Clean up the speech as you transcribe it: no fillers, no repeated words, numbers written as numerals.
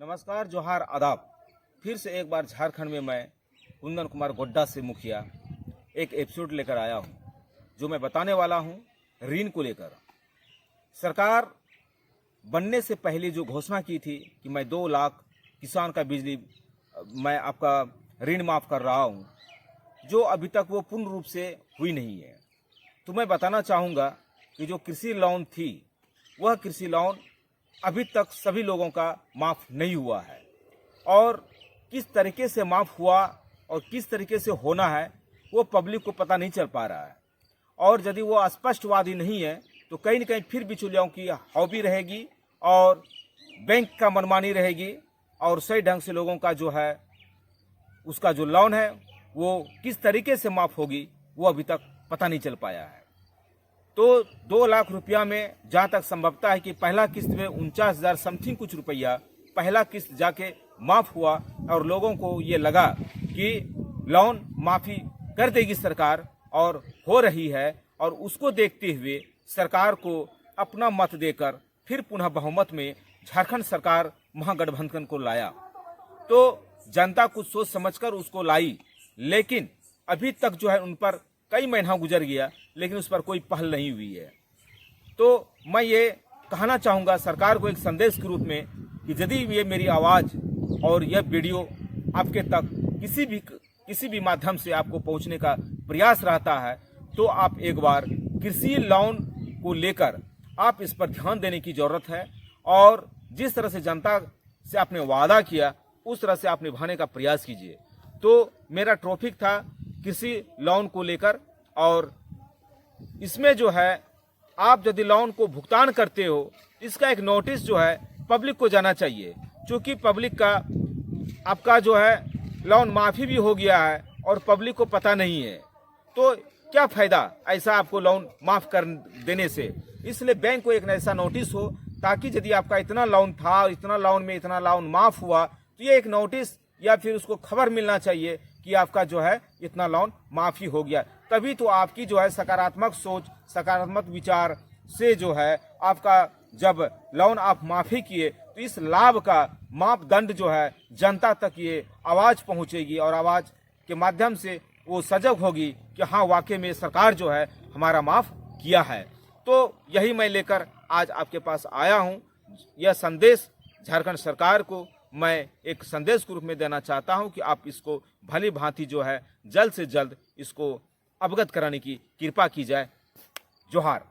नमस्कार, जोहार, आदाब। फिर से एक बार झारखंड में मैं कुंदन कुमार गोड्डा से मुखिया एक एपिसोड लेकर आया हूं, जो मैं बताने वाला हूं ऋण को लेकर। सरकार बनने से पहले जो घोषणा की थी कि मैं 2 लाख किसान का बिजली मैं आपका ऋण माफ़ कर रहा हूं, जो अभी तक वो पूर्ण रूप से हुई नहीं है। तो मैं बताना चाहूँगा कि जो कृषि लोन थी, वह कृषि लोन अभी तक सभी लोगों का माफ़ नहीं हुआ है, और किस तरीके से माफ़ हुआ और किस तरीके से होना है वो पब्लिक को पता नहीं चल पा रहा है। और यदि वो स्पष्टवादी नहीं है तो कहीं न कहीं फिर बिचौलियों की हॉबी रहेगी और बैंक का मनमानी रहेगी, और सही ढंग से लोगों का जो है उसका जो लोन है वो किस तरीके से माफ़ होगी वो अभी तक पता नहीं चल पाया है। तो 2 लाख रुपया में जहाँ तक संभवता है कि पहला किस्त में 49,000 समथिंग कुछ रुपया पहला किस्त जाके माफ़ हुआ, और लोगों को ये लगा कि लोन माफ़ी कर देगी सरकार, और हो रही है। और उसको देखते हुए सरकार को अपना मत देकर फिर पुनः बहुमत में झारखंड सरकार महागठबंधन को लाया। तो जनता कुछ सोच समझकर उसको लाई, लेकिन अभी तक जो है उन पर कई महीना गुजर गया, लेकिन उस पर कोई पहल नहीं हुई है। तो मैं ये कहना चाहूँगा सरकार को एक संदेश के रूप में कि यदि ये मेरी आवाज़ और यह वीडियो आपके तक किसी भी माध्यम से आपको पहुँचने का प्रयास रहता है, तो आप एक बार कृषि लोन को लेकर आप इस पर ध्यान देने की ज़रूरत है, और जिस तरह से जनता से आपने वादा किया उस तरह से आप निभाने का प्रयास कीजिए। तो मेरा टॉपिक था कृषि लोन को लेकर, और इसमें जो है आप यदि लोन को भुगतान करते हो, इसका एक नोटिस जो है पब्लिक को जाना चाहिए, क्योंकि पब्लिक का आपका जो है लोन माफ़ी भी हो गया है और पब्लिक को पता नहीं है। तो क्या फ़ायदा ऐसा आपको लोन माफ़ कर देने से। इसलिए बैंक को एक ऐसा नोटिस हो, ताकि यदि आपका इतना लोन था, इतना लोन में इतना लोन माफ़ हुआ, तो ये एक नोटिस या फिर उसको खबर मिलना चाहिए कि आपका जो है इतना लोन माफ़ी हो गया। तभी तो आपकी जो है सकारात्मक सोच, सकारात्मक विचार से जो है आपका जब लोन आप माफ़ी किए तो इस लाभ का मापदंड जो है जनता तक ये आवाज़ पहुंचेगी, और आवाज़ के माध्यम से वो सजग होगी कि हाँ, वाकई में सरकार जो है हमारा माफ़ किया है। तो यही मैं लेकर आज आपके पास आया हूँ। यह संदेश झारखंड सरकार को मैं एक संदेश के रूप में देना चाहता हूं कि आप इसको भली भांति जो है जल्द से जल्द इसको अवगत कराने की कृपा की जाए। जोहार।